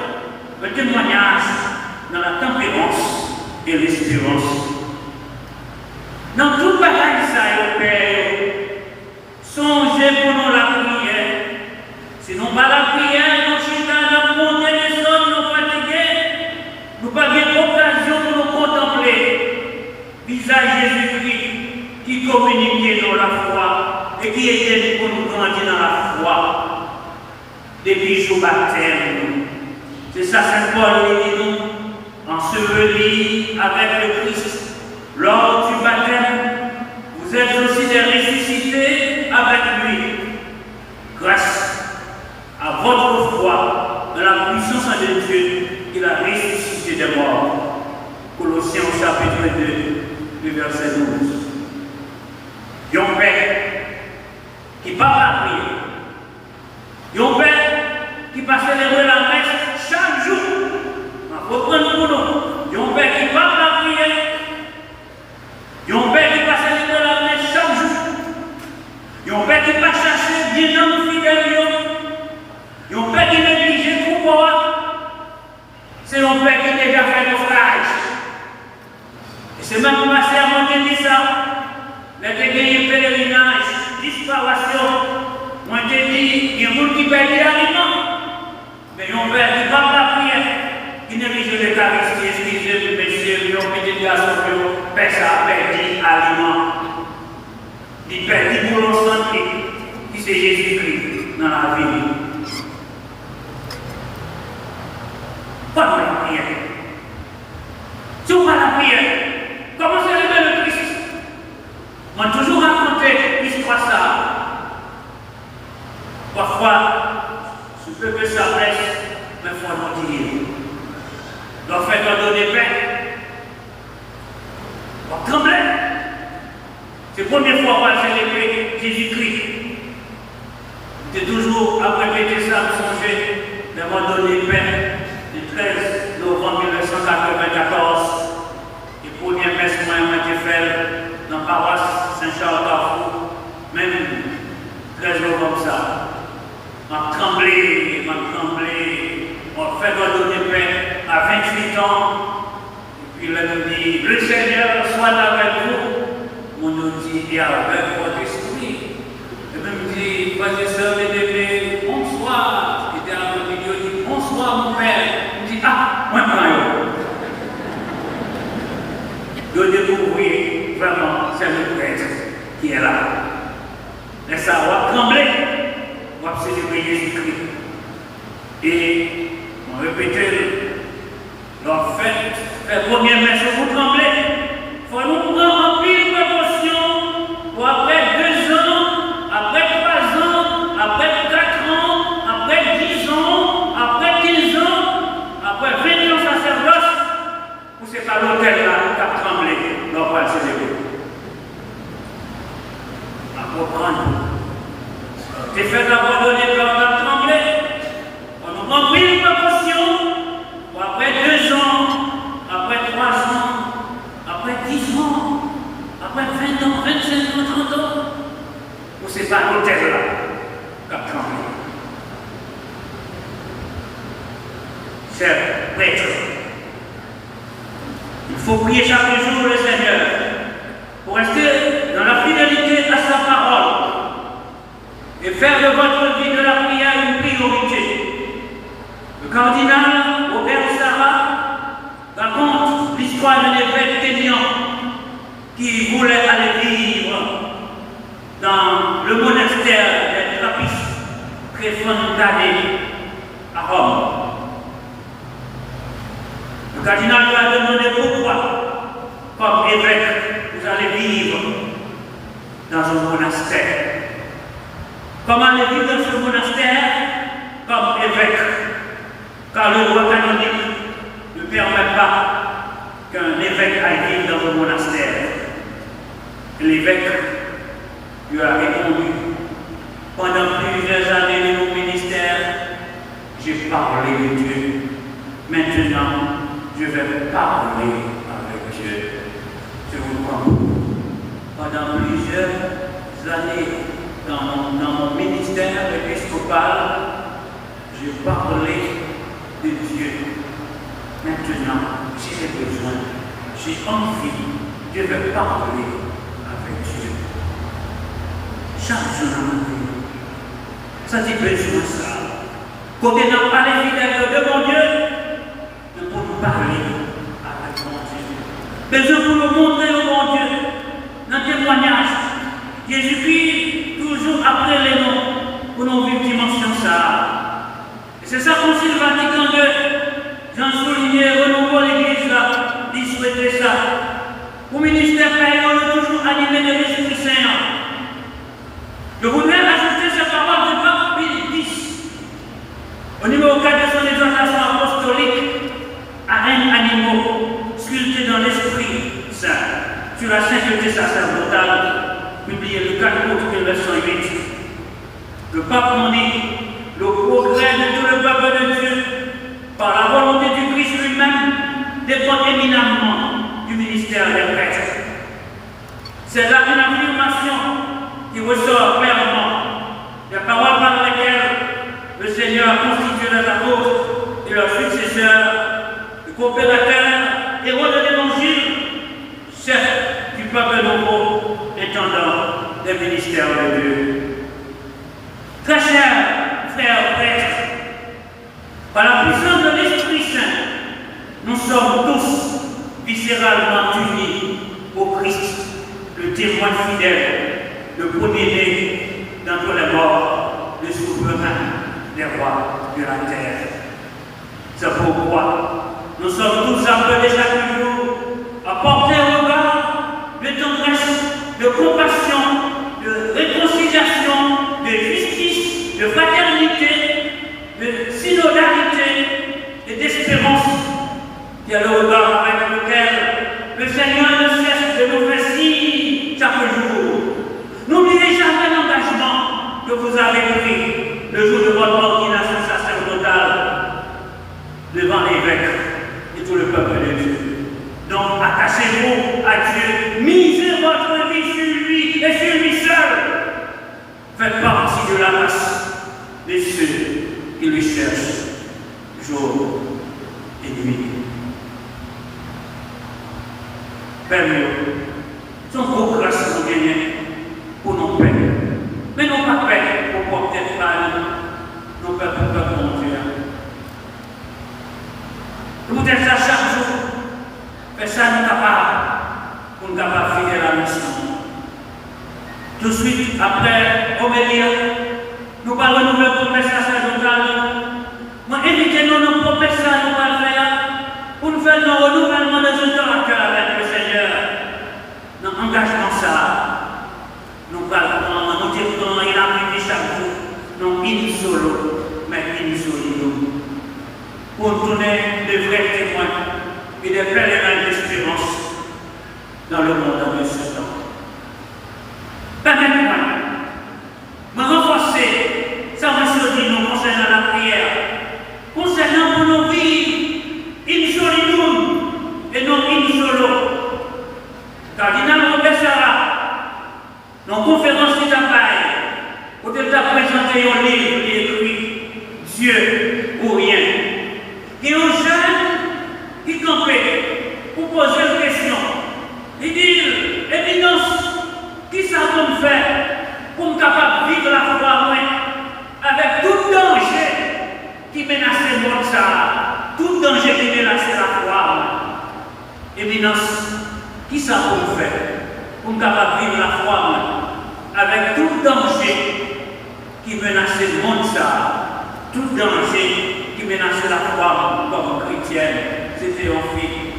le témoignage dans la tempérance et l'espérance. Dans tout bagaille ça, Père, songez pour nous la prière. Sinon, pas la prière, nous chita, nous monter les autres, nous fatigués, nous pas l'occasion de nous contempler. Visage Jésus-Christ qui communiquait dans la foi et qui était pour nous grandir dans la foi depuis le baptême. C'est ça, Saint Paul dit nous, ensevelis avec le Christ. Lors du baptême, vous êtes aussi des ressuscités avec lui, grâce à votre foi dans la puissance de Dieu qui l'a ressuscité des morts. Colossiens chapitre 2, le verset 12. Yon Père qui parle à prier. Yon Père qui passe célébrer la messe chaque jour. Il faut prendre pour nous. Yon Père qui parle à prier. Yon Père qui passe célébrer la messe chaque jour. Yon Père qui passe chercher bien homme fidèle. Yon Père qui néglige tout pour c'est un Père qui déjà fait naufrage. Et c'est même passé à mon dit ça. Les gagné pèlerinage, disparition. Moi j'ai dit, il y a des gens qui perdent l'aliment. Mais il y a un Père qui va la prière, qui néglige l'Eucharistie, excusez-moi, messieurs, il y a un petit garçon qui perd ça, perdu l'aliment. Il perd pour l'ensemble qui c'est Jésus-Christ dans la vie. Pas de la prière. Si on va la prière, comment célébrer le Christ? On a toujours raconté l'histoire ça. Parfois, ce peu que ça reste, mais il faut en dire. Doit faire un don de paix. On tremble. C'est la première fois qu'on va célébrer Jésus-Christ. C'est toujours à répéter ça, à songer d'avoir donné paix. Le 13 novembre 1994, et première messe que j'ai fait dans la paroisse Saint-Charles-Carrefour, même 13 novembre ça. M'a tremblé, on fait un don de paix à 28 ans, et puis là nous dit, le Seigneur soit avec vous, on nous dit, et avec votre esprit. Et même dit, frères et sœurs, bien-aimés, bonsoir, et derrière le milieu, dit, bonsoir mon Père. Ah, moi, je découvrir vraiment, c'est le prêtre qui est là. Et ça va trembler, on va célébrer Jésus-Christ. Et on répète, leur fête, la première messe, vous tremblez. Il faut nous prendre en pile précaution pour après 2 ans, après 3 ans, après 4 ans, après 10 ans, après 15 ans. Après 20 ans de sacerdoce, ou c'est pas l'hôtel là qui a tremblé, l'on va le célébrer. À comprendre. C'est fait d'abandonner l'on a tremblé. On nous prend pris une précaution. Après 2 ans, après 3 ans, après 10 ans, après 20 ans, 25 ans, 30 ans, ou c'est pas l'hôtel là qui a tremblé. Chers prêtres, il faut prier chaque jour le Seigneur pour rester dans la fidélité à sa parole et faire de votre vie de la prière une priorité. Le cardinal Robert Sarah raconte l'histoire d'un évêque kényan qui voulait aller vivre dans le monastère des Trappistes, très fondé à Rome. Le cardinal lui a demandé pourquoi, comme évêque, vous allez vivre dans un monastère. Comment aller vivre dans ce monastère comme évêque? Car le droit canonique ne permet pas qu'un évêque aille vivre dans un monastère. L'évêque lui a répondu, pendant plusieurs années de mon ministère, parlé de Dieu. Maintenant, je vais parler avec Dieu. Je vous comprends. Pendant plusieurs années, dans mon ministère épiscopal, j'ai parlé de Dieu. Maintenant, j'ai besoin, j'ai envie, je vais parler avec Dieu. Chaque jour dans ma vie, ça dit besoin ça. Quand on n'a pas les fidèles de mon Dieu, nous pouvons parler avec mon Dieu. Besoin pour nous montrer au mon Dieu, dans le témoignage. Jésus-Christ, toujours après les noms, pour nous vivre dimension ça. Et c'est ça qu'on s'il Vatican II. J'en soulignais, renouveau l'église là, il souhaitait ça. Au ministère païen, on est toujours animé de l'Esprit Saint. Je voudrais ajouter cette parole du pape Pie X. Au numéro 4 de son exhortation apostolique, à un animaux sculptés dans l'Esprit Saint, sur la sainteté sacerdotale, publié le 4 août 1908. Le pape nous dit le progrès de tout le peuple de Dieu, par la volonté du Christ lui-même, dépend éminemment du ministère des prêtres. C'est là une affirmation qui ressort clairement des paroles par lesquelles le Seigneur a constitué les apôtres et leurs successeurs, les coopérateurs, héros de l'Évangile, chefs du peuple nouveau, étendant des ministères de Dieu. Très chers frères prêtres, par la puissance de l'Esprit Saint, nous sommes tous viscéralement unis au Christ, le témoin fidèle, le premier-né d'entre les morts, le souverain des rois de la terre. C'est pourquoi nous sommes tous appelés chaque jour à porter au regard de tendresse, de compassion, de réconciliation, de justice, de fraternité, de synodalité et d'espérance, qui est le regard avec lequel le Seigneur ne cesse de nous faire signe chaque jour. N'oubliez jamais l'engagement que vous avez pris le jour de votre ordination sacerdotale devant l'évêque et tout le peuple de Dieu. Donc attachez-vous à Dieu, misez votre vie sur lui et sur lui seul. Faites partie de la race de ceux qui lui cherchent jour et nuit. Père, son gros grâce nous gagne pour nos pères. Mais non pas père pour porter mal, non pas pour peur mon Dieu. Nous êtes ça chaque jour, mais ça nous capable pour nous capables de faire la mission. Tout de suite après Omélia, nous allons renouveler le promesse sacerdotale. Moi, évitez-nous nos promesses à nous faire pour nous faire le renouvellement de notre caractère avec le Seigneur. Notre engagement, ça, nous allons nous dire qu'il a pris chaque jour, non in solo, mais in solino. Pour tourner de vrais témoins et des pèlerins d'espérance dans le monde de ce temps. Permettez-moi de renforcer sa nous concernant la prière, concernant pour nos vies, in solidum et non in solo. Cardinal Robert Sarah, dans la conférence de travail, où il a présenté un livre qui écrit Dieu ou rien. Il y a un jeune qui campait pour poser une question. Il dit, éminence, qui ça peut me faire pour me capable de vivre la foi avec tout danger qui menace le monde, tout danger qui menace la foi. Éminence, qui ça peut me faire pour me capable de vivre la foi avec tout danger qui menace le monde, tout danger qui menaçait la foi comme chrétienne, c'était un fille.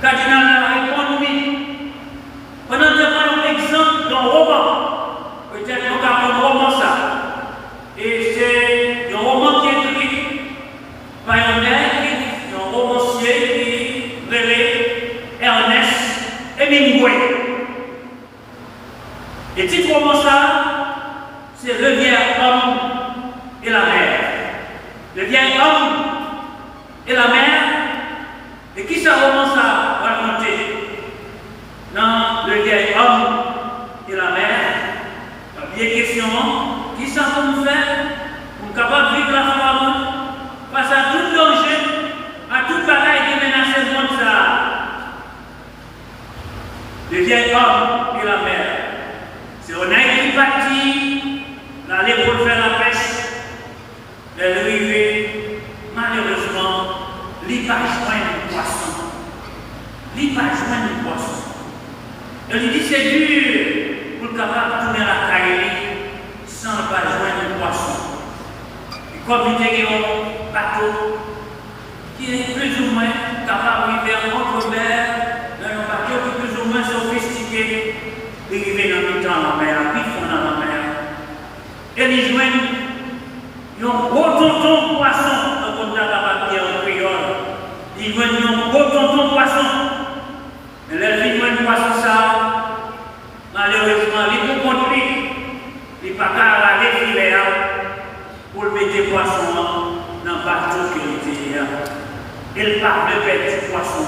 Cardinal a répondu, pendant que nous un exemple d'un roman, peut-être qu'on a un roman ça, et c'est un roman qui est écrit par un romancier qui relève Ernest Hemingway. Et titre roman ça, c'est Rivière, homme et la mer. le vieil homme et la mère. Et qui ça commence à raconter? Non, le vieil homme et la mère. La vieille question, qui ça va nous faire pour capable de vivre la foi face à tout danger, à toute bataille qui menace le monde ça. Le vieil homme et la mère. C'est honnête qui partit, l'aller pour faire la pêche. Elle arrivait, malheureusement, il n'a pas joint de poisson. Il n'a pas joint de poisson. Elle lui dit c'est dur pour le capable de tourner la carrière sans pas joindre de poisson. Et comme il était un bateau qui est plus ou moins capable d'arriver entre mer, dans un bateau qui est plus ou moins sophistiqué, d'arriver dans le temps la mer, puis fond dans la mer. Elle y joint un gros tonton poisson, comme on a capable de dire en créole. Il joint un gros tonton poisson. Et là, il joint un poisson ça. Malheureusement, il ne peut pas conduire. Il ne peut pas aller filer pour mettre des poissons dans le bateau qu'il était. Il part de perdre du poisson.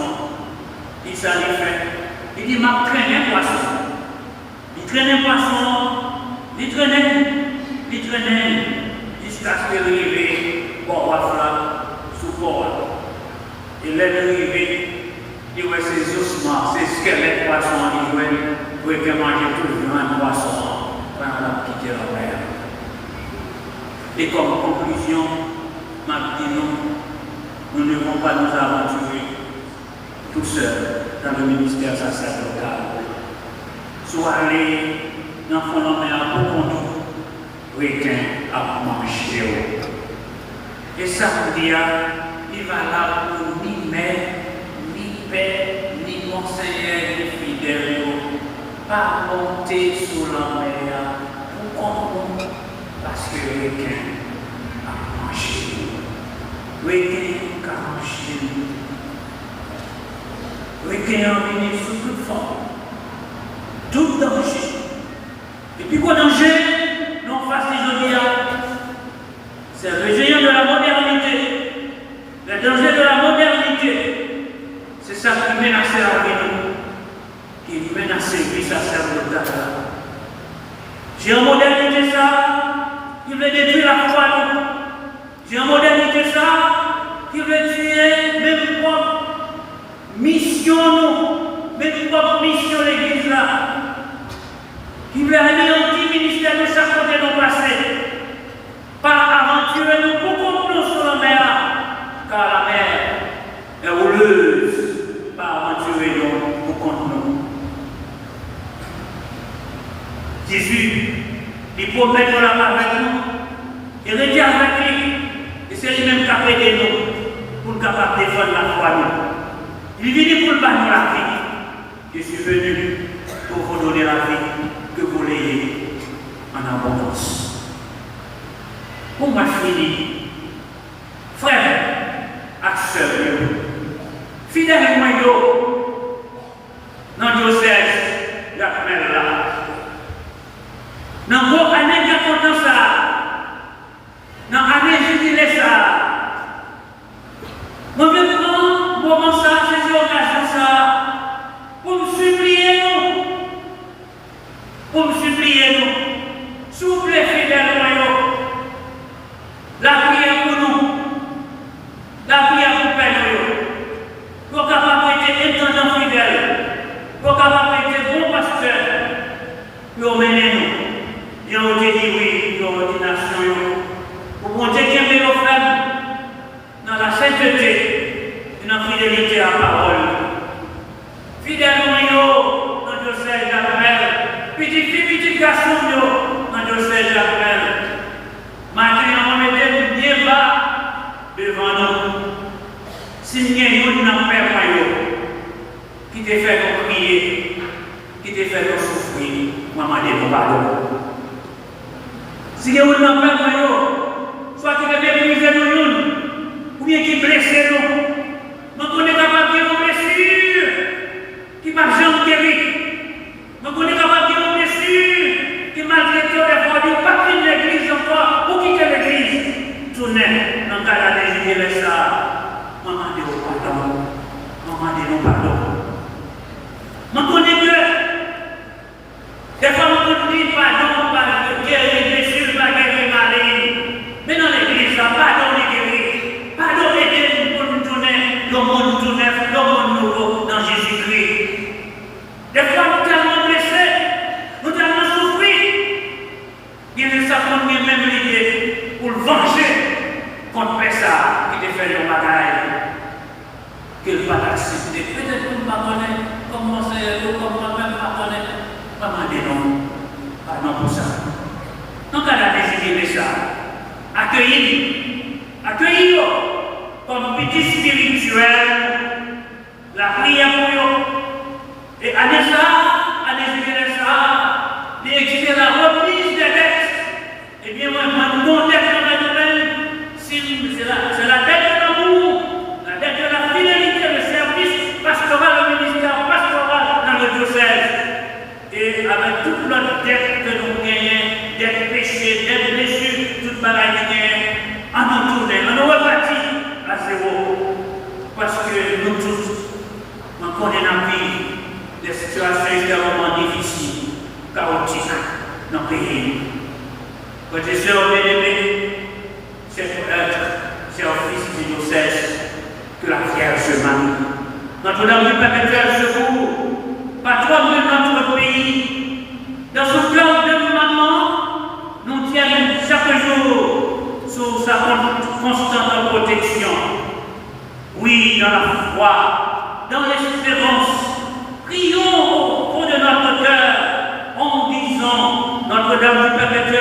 Il s'en est fait. Il dit, m'a traîné un poisson. Il traîne un poisson. Il traînait. Jusqu'à ce qu'il arrive au bord sous bord. Il est arrivé. Il voit ses ossements, ses squelettes poissons. Il voit qu'il manger tout le temps un poisson pendant qu'il quitte la mer. Et comme conclusion, nous ne devons pas nous aventurer tout seuls dans le ministère sacerdotal. Soit aller dans le fond de la mer pour qu'on requin à manger. Et ça veut dire il va là pour ni mère, ni père, ni conseiller, ni fidèle, pas monter sur la mer pour qu'on parce que le requin a mangé. Le requin a mangé. Le requin a venu sous toute forme, tout danger. Et puis quoi danger? Non, face les autres, c'est le géant de la modernité. Le danger de la modernité, c'est ça qui menace la vie, qui menace le sacerdotal. J'ai en modernité ça, qui veut détruire la foi. J'ai en modernité ça, qui veut tuer même propre mission, même propre mission l'église là. Qui veut anéantir le ministère de chaque côté de nos passés. Par aventurer nous beaucoup plus sur la mer, car la mer est rouleuse. Par aventurer nous beaucoup nous. Jésus, il promet de la main avec nous, il redit avec lui, et c'est lui-même qui a aidé nous pour capable défendre la foi. Il est venu pour le bannir la vie. Je suis venu pour vous donner la vie que vous l'ayez en abondance. Pour moi, fini, frère, accès, fidèle moyen, dans le diocèse, Jacques Mella, dans vos années de ça, dans l'année jubilée ça, moi, je prends moment ça, c'est l'occasion ça, pour me supplier nous, souple fidèle moyen. La prière pour nous, la prière pour Père, pour capable d'être intendant fidèle, pour capable d'être bon pasteur, pour mener nous. Ils ont dit oui, pour l'ordination, pour monter qu'il y a nos femmes dans la sainteté et dans la fidélité à la parole. Fidèle dans le diocèse d'Armel, petit garçon dans le diocèse d'Armel. Maintenant, on mettait bien bas devant nous. S'il y a un père qui te fait crier, qui te fait souffrir, maman dit non pardon. S'il y a un père soit qui te méprise nous, ou bien qui blesse nous, donc on est capable de nous blessure, qui m'a jamais guéri. Donc on est capable de nous blessure, qui malgré tout les fois, pas quitter l'église encore, ou quitter l'église, tourner dans le arrivé ça, maman dit pardon, maman dit non pardon. Je connais que des fois on dit pardon parce que les blessures, pas guérir maladie. Mais dans l'église, pardon est guéri. Pardon est guéri pour nous tourner le monde tout neuf, le monde nouveau dans Jésus-Christ. Des fois nous tellement blessés, nous tellement souffrir. Il y a des savants qui ont même l'idée pour le venger contre ça qui te fait le bagaille. Qu'il va l'accepter. Peut-être que nous ne connaissons pas comment c'est, ou comment même pas connaître. Maman dit non. Pardon pour ça. Donc, elle a décidé de ça. Accueillir comme petit spirituel la prière pour eux. Et à ça, d'exiger la reprise des dettes. Eh bien, moi, mon dette de nous-mêmes, c'est la dette de l'amour, la dette de la fidélité, le service pastoral, le ministère pastoral dans le diocèse. Et avec toute notre dette que nous gagnons, des péchés, des blessures, toute maladie, en nous tourner, on nous repartit à zéro. Parce que nous tous, nous connaissons la vie, des situations extrêmement difficiles, chaotiques dans le pays. Quand je suis bien-aimé, c'est fils du diocèse que la Vierge Marie, Notre-Dame du perpétuel secours, patronne de notre pays, dans son cœur de maman, nous tienne chaque jour sous sa constante protection. Oui, dans la foi, dans l'espérance, prions au fond de notre cœur en disant Notre-Dame du perpétuel